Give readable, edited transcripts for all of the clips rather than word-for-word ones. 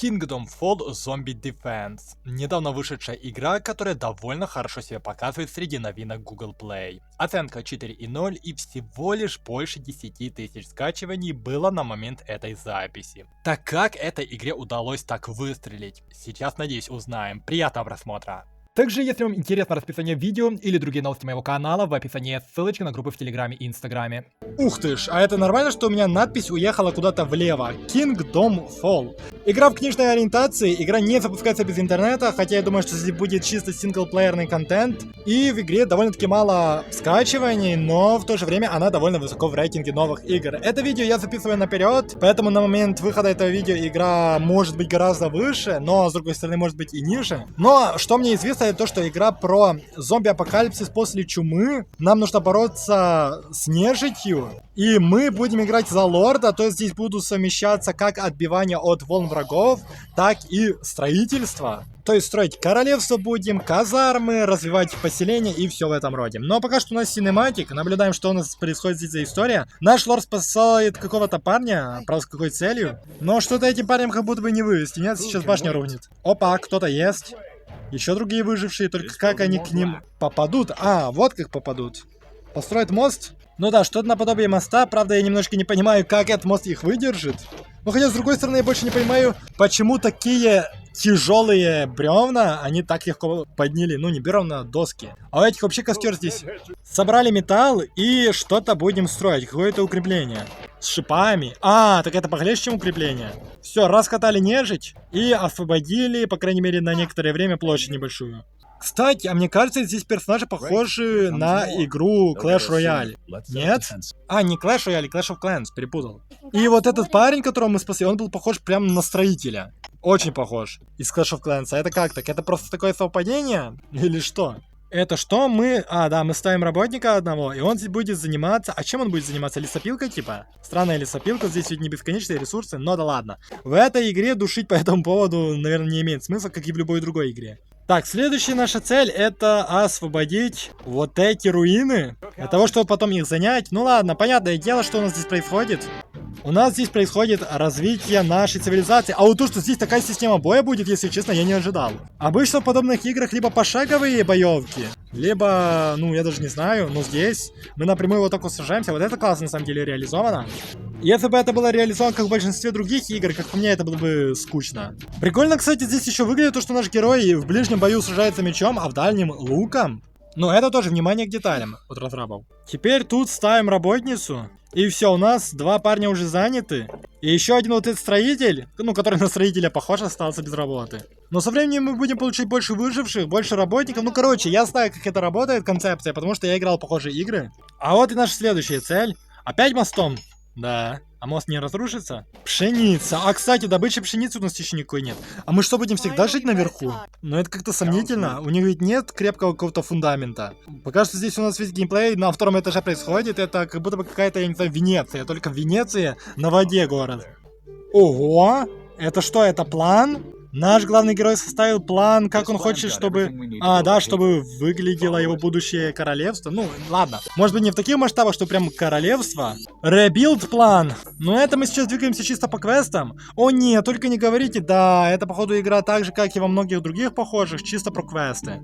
Kingdom Fall Zombie Defense. Недавно вышедшая игра, которая довольно хорошо себя показывает среди новинок Google Play. Оценка 4.0 и всего лишь больше 10 тысяч скачиваний было на момент этой записи. Так как этой игре удалось так выстрелить? Сейчас, надеюсь, узнаем. Приятного просмотра! Также, если вам интересно расписание видео или другие новости моего канала, в описании ссылочка на группы в Телеграме и Инстаграме. Ух ты ж, а это нормально, что у меня надпись уехала куда-то влево? Kingdom Fall. Игра в книжной ориентации, игра не запускается без интернета, хотя я думаю, что здесь будет чисто синглплеерный контент. И в игре довольно-таки мало скачиваний, но в то же время она довольно высоко в рейтинге новых игр. Это видео я записываю наперед, поэтому на момент выхода этого видео игра может быть гораздо выше, но с другой стороны может быть и ниже. Но что мне известно, это то, что игра про зомби-апокалипсис после чумы. Нам нужно бороться с нежитью. И мы будем играть за лорда, то есть здесь будут совмещаться как отбивание от волн врагов, так и строительство. То есть строить королевство будем, казармы, развивать поселения и все в этом роде. Но пока что у нас синематик, наблюдаем, что у нас происходит здесь за история. Наш лорд спасает какого-то парня, правда, с какой целью. Но что-то этим парнем как будто бы не вывести, нет, сейчас башня рухнет. Опа, кто-то есть. Еще другие выжившие, только как они к ним попадут? А, вот как попадут. Построят мост? Ну да, что-то наподобие моста, правда я немножко не понимаю, как этот мост их выдержит. Но хотя с другой стороны я больше не понимаю, почему такие тяжелые бревна, они так легко подняли, ну не бревна, а доски. А у этих вообще костер здесь. Собрали металл и что-то будем строить, какое-то укрепление. С шипами. А, так это похлеще, чем укрепление. Все, раскатали нежить и освободили, по крайней мере, на некоторое время площадь небольшую. Кстати, а мне кажется, здесь персонажи похожи на игру Clash Royale. Нет? А, не Clash Royale, Clash of Clans, перепутал. И вот этот парень, которого мы спасли, он был похож прямо на строителя. Очень похож. Из Clash of Clans. А это как так? Это просто такое совпадение? Или что? Это что? Мы... А, да, мы ставим работника одного, и он здесь будет заниматься... А чем он будет заниматься? Лесопилкой, типа? Странная лесопилка, здесь ведь не бесконечные ресурсы, но да ладно. В этой игре душить по этому поводу, наверное, не имеет смысла, как и в любой другой игре. Так, следующая наша цель — это освободить вот эти руины. Для того, чтобы потом их занять. Ну ладно, понятное дело, что у нас здесь происходит. У нас здесь происходит развитие нашей цивилизации. А вот то, что здесь такая система боя будет, если честно, я не ожидал. Обычно в подобных играх либо пошаговые боевки, либо, ну, я даже не знаю, но здесь мы напрямую вот так вот сражаемся. Вот это классно, на самом деле, реализовано. Если бы это было реализовано как в большинстве других игр, как по мне, это было бы скучно. Прикольно, кстати, здесь еще выглядит то, что наш герой в ближнем бою сражается мечом, а в дальнем луком. Но это тоже внимание к деталям от разрабов. Теперь тут ставим работницу. И все, у нас два парня уже заняты. И еще один вот этот строитель, ну, который на строителя похож, остался без работы. Но со временем мы будем получить больше выживших, больше работников. Ну, короче, я знаю, как это работает, концепция, потому что я играл в похожие игры. А вот и наша следующая цель. Опять мостом? Да. А мост не разрушится? Пшеница. А, кстати, добычи пшеницы у нас еще никакой нет. А мы что, будем всегда жить наверху? Ну, это как-то сомнительно. У них ведь нет крепкого какого-то фундамента. Пока что здесь у нас весь геймплей на втором этаже происходит. Это как будто бы какая-то, я не знаю, Венеция. Только в Венеции на воде город. Ого! Это что, это план? Наш главный герой составил план, как он хочет, чтобы... А, да, чтобы выглядело его будущее королевство. Ну, ладно. Может быть, не в таких масштабах, что прям королевство. Ребилд план. Но это мы сейчас двигаемся чисто по квестам. О, нет, только не говорите. Да, это, походу, игра так же, как и во многих других похожих, чисто про квесты.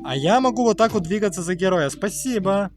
А я могу вот так вот двигаться за героя. Спасибо.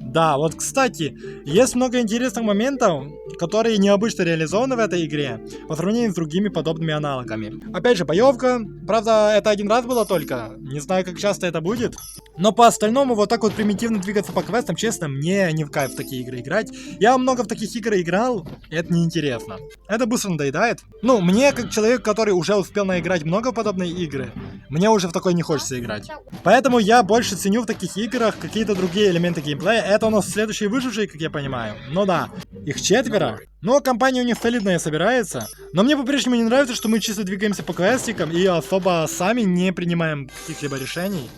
Да, вот, кстати, есть много интересных моментов, которые необычно реализованы в этой игре, по сравнению с другими подобными аналогами. Опять же, боевка, правда, это один раз было только, не знаю, как часто это будет. Но по остальному, вот так вот примитивно двигаться по квестам, честно, мне не в кайф в такие игры играть. Я много в таких игр играл, и это неинтересно. Это быстро надоедает. Ну, мне, как человек, который уже успел наиграть много в подобные игры, мне уже в такой не хочется играть. Поэтому я больше ценю в таких играх какие-то другие элементы геймплея. Это у нас следующие выжившие, как я понимаю. Ну да, их 4. Но компания у них солидная собирается. Но мне по-прежнему не нравится, что мы чисто двигаемся по квестикам и особо сами не принимаем каких-либо решений.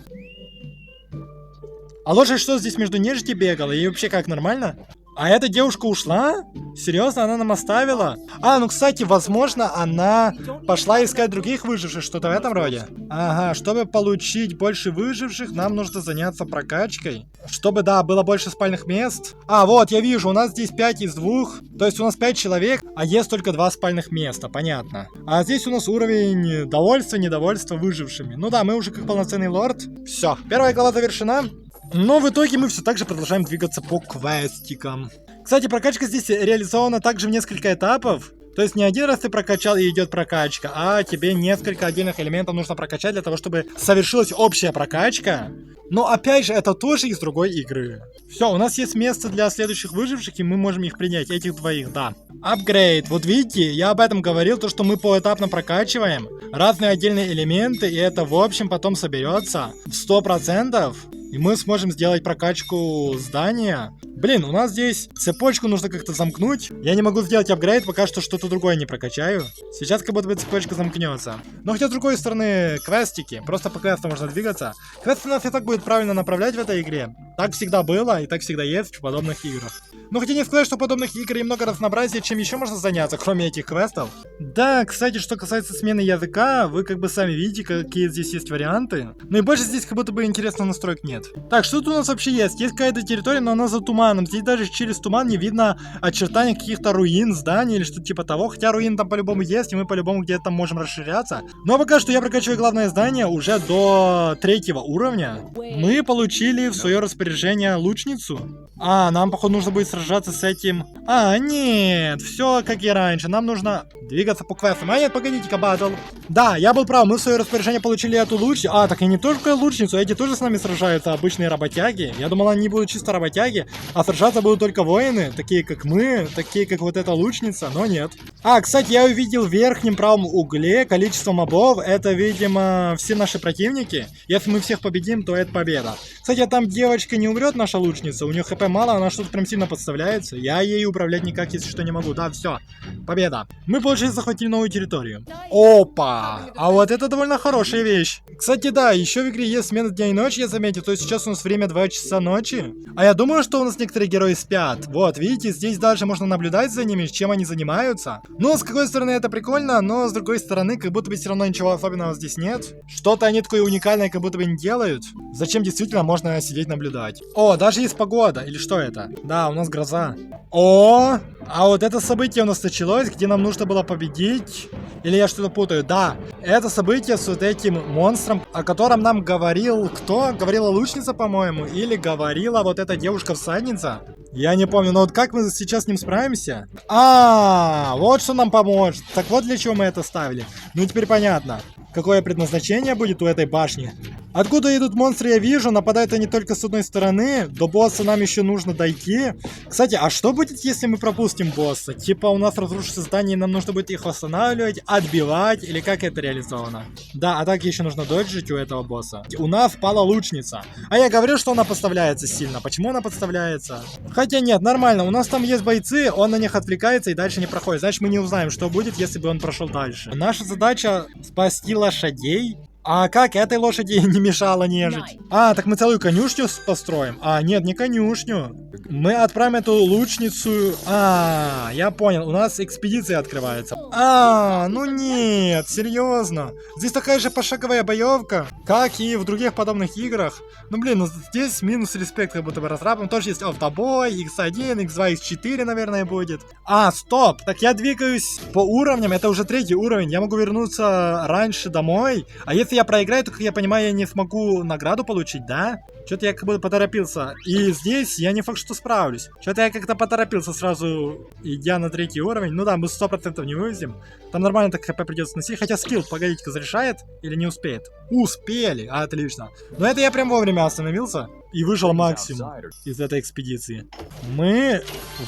А лошадь что здесь между нежити бегала? И вообще как, нормально? А эта девушка ушла? Серьезно, она нам оставила? А, ну кстати, возможно, она пошла искать других выживших, что-то в этом роде. Ага, чтобы получить больше выживших, нам нужно заняться прокачкой. Чтобы, да, было больше спальных мест. А, вот, я вижу, у нас здесь 5 из 2. То есть у нас 5 человек, а есть только 2 спальных места, понятно. А здесь у нас уровень довольства, недовольства выжившими. Ну да, мы уже как полноценный лорд. Все, первая глава завершена. Но в итоге мы все так же продолжаем двигаться по квестикам. Кстати, прокачка здесь реализована также в несколько этапов. То есть не один раз ты прокачал и идет прокачка, а тебе несколько отдельных элементов нужно прокачать для того, чтобы совершилась общая прокачка. Но опять же, это тоже из другой игры. Все, у нас есть место для следующих выживших, и мы можем их принять, этих двоих, да. Апгрейд. Вот видите, я об этом говорил, то что мы поэтапно прокачиваем разные отдельные элементы, и это в общем потом соберется в 100%. И мы сможем сделать прокачку здания. Блин, у нас здесь цепочку нужно как-то замкнуть. Я не могу сделать апгрейд, пока что что-то другое не прокачаю. Сейчас как будто бы цепочка замкнется. Но хотя с другой стороны, квестики. Просто по квесту можно двигаться. Квесты нас и так будет правильно направлять в этой игре. Так всегда было и так всегда есть в подобных играх. Но хотя не сказать, что в подобных играх и много разнообразия, чем еще можно заняться, кроме этих квестов. Да, кстати, что касается смены языка, вы как бы сами видите, какие здесь есть варианты. Ну и больше здесь как будто бы интересных настроек нет. Так, что тут у нас вообще есть? Есть какая-то территория, но она за туманом. Здесь даже через туман не видно очертаний каких-то руин, зданий или что-то типа того. Хотя руин там по-любому есть, и мы по-любому где-то там можем расширяться. Но пока что я прокачиваю главное здание уже до 3-го уровня. Мы получили в свое распоряжение лучницу. А, нам, походу, нужно будет сражаться с этим... А, нет, все как и раньше. Нам нужно двигаться по квестам. А нет, погодите-ка, батл. Да, я был прав, мы в свое распоряжение получили эту лучницу. А, так и не только лучницу, эти тоже с нами сражаются, обычные работяги. Я думал, они будут чисто работяги, а сражаться будут только воины, такие как мы, такие как вот эта лучница, но нет. А, кстати, я увидел в верхнем правом угле количество мобов. Это, видимо, все наши противники. Если мы всех победим, то это победа. Кстати, там девочка не умрет, наша лучница, у нее хп мало, она что-то прям сильно подставляется. Я ей управлять никак, если что, не могу. Да, все, победа. Мы, получается, захватили новую территорию. Опа! А вот это довольно хорошая вещь. Кстати, да, еще в игре есть смена дня и ночи, я заметил. То есть сейчас у нас время 2 часа ночи. А я думаю, что у нас некоторые герои спят. Вот, видите, здесь дальше можно наблюдать за ними, чем они занимаются. Ну, с какой стороны это прикольно, но с другой стороны, как будто бы все равно ничего особенного здесь нет. Что-то они такое уникальное как будто бы не делают. Зачем действительно можно сидеть наблюдать? О, даже есть погода. Или что это? Да, у нас гроза. О, а вот это событие у нас началось, где нам нужно было победить. Или я что-то путаю? Да, это событие с вот этим монстром, о котором нам говорил кто? Говорила лучница, по-моему, или говорила вот эта девушка-всадница? Я не помню, но вот как мы сейчас с ним справимся? А, вот что нам поможет. Так вот для чего мы это ставили. Ну теперь понятно, какое предназначение будет у этой башни. Откуда идут монстры, я вижу. Нападают они только с одной стороны. До босса нам еще нужно дойти. Кстати, а что будет, если мы пропустим босса? Типа у нас разрушится здание, и нам нужно будет их восстанавливать, отбивать, или как это реализовано? Да, а так еще нужно доджить у этого босса. У нас пала лучница. А я говорил, что она подставляется сильно. Почему она подставляется? Хотя нет, нормально. У нас там есть бойцы, он на них отвлекается и дальше не проходит. Значит, мы не узнаем, что будет, если бы он прошел дальше. Наша задача спасти лошадей. А как этой лошади не мешало нежить? А, так мы целую конюшню построим? А, нет, не конюшню. Мы отправим эту лучницу... А, я понял, у нас экспедиция открывается. А, ну нет, серьезно. Здесь такая же пошаговая боевка, как и в других подобных играх. Ну блин, ну здесь минус респект как будто бы разрабам. Тоже есть автобой, X1, X2, X4, наверное, будет. А, стоп, так я двигаюсь по уровням, это уже 3-й уровень. Я могу вернуться раньше домой. А если я проиграю, то, как я понимаю, я не смогу награду получить, да? Что-то я как бы поторопился. И здесь я не факт, что справлюсь. Что-то я как-то поторопился сразу, идя на 3-й уровень. Ну да, мы 100% не вывезем. Там нормально так хп придется носить. Хотя скилл, погодите-ка, зарешает или не успеет? Успели! Отлично. Но это я прям вовремя остановился и выжил максимум из этой экспедиции. Мы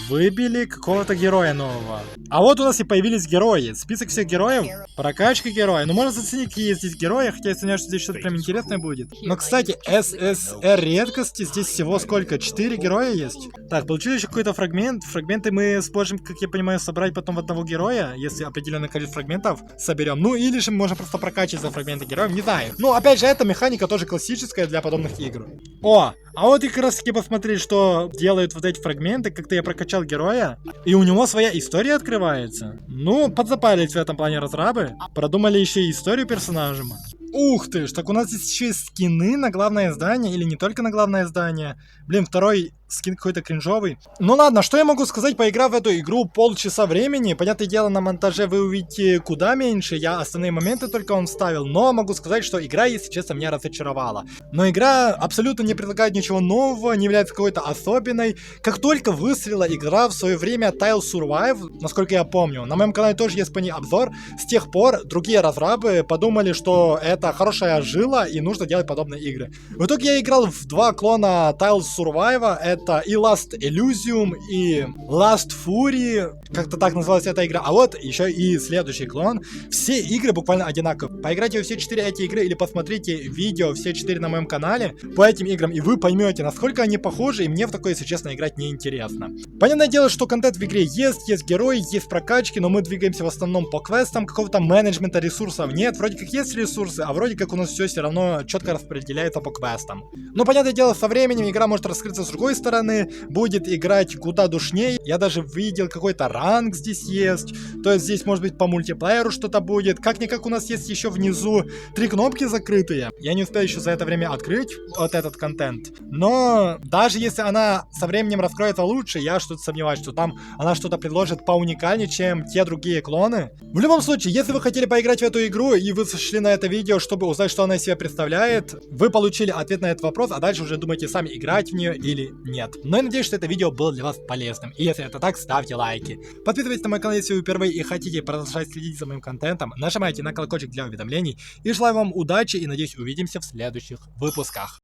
выбили какого-то героя нового. А вот у нас и появились герои. Список всех героев. Прокачка героя. Ну, можно заценить, какие есть здесь герои. Хотя я знаю, что здесь что-то прям интересное будет. Но, кстати, ССР редкости. Здесь всего сколько? 4 героя есть. Так, получили еще какой-то фрагмент. Фрагменты мы сможем, как я понимаю, собрать потом в одного героя. Если определенное количество фрагментов соберем. Ну, или же мы можем просто прокачивать за фрагменты героев. Не знаю. Ну, опять же, эта механика тоже классическая для подобных игр. О, А вот и как раз таки посмотреть, что делают вот эти фрагменты, как-то я прокачал героя, и у него своя история открывается. Ну, подзапарились в этом плане разрабы, продумали еще и историю персонажам. Ух ты ж, так у нас здесь еще и скины на главное здание, или не только на главное здание. Блин, второй скин какой-то кринжовый. Ну ладно, что я могу сказать, поиграв в эту игру полчаса времени. Понятное дело, на монтаже вы увидите куда меньше, я основные моменты только вам вставил. Но могу сказать, что игра, если честно, меня разочаровала. Но игра абсолютно не предлагает ничего нового, не является какой-то особенной. Как только выстрелила игра в свое время Tile Survive, насколько я помню, на моем канале тоже есть по ней обзор, с тех пор другие разрабы подумали, что это хорошая жила и нужно делать подобные игры. В итоге я играл в два клона Tile Survive, это и Last Elysium, и Last Fury, как-то так называлась эта игра, а вот еще и следующий клон. Все игры буквально одинаковые. Поиграйте во все 4 эти игры или посмотрите видео все 4 на моем канале по этим играм, и вы поймете, насколько они похожи, и мне в такое, если честно, играть неинтересно. Понятное дело, что контент в игре есть герои, есть прокачки, но мы двигаемся в основном по квестам, какого-то менеджмента ресурсов нет, вроде как есть ресурсы, а вроде как у нас все равно четко распределяется по квестам. Но понятное дело, со временем игра может раскрыться с другой стороны, будет играть куда душнее. Я даже видел какой-то ранг здесь есть, то есть здесь может быть по мультиплееру что-то будет. Как-никак у нас есть еще внизу 3 кнопки закрытые. Я не успел еще за это время открыть вот этот контент. Но даже если она со временем раскроется лучше, я что-то сомневаюсь, что там она что-то предложит поуникальнее, чем те другие клоны. В любом случае, если вы хотели поиграть в эту игру и вы сошли на это видео, чтобы узнать, что она из себя представляет, вы получили ответ на этот вопрос, а дальше уже думайте сами, играть в нее или нет. Но я надеюсь, что это видео было для вас полезным. И если это так, ставьте лайки. Подписывайтесь на мой канал, если вы впервые и хотите продолжать следить за моим контентом. Нажимайте на колокольчик для уведомлений. И желаю вам удачи и надеюсь увидимся в следующих выпусках.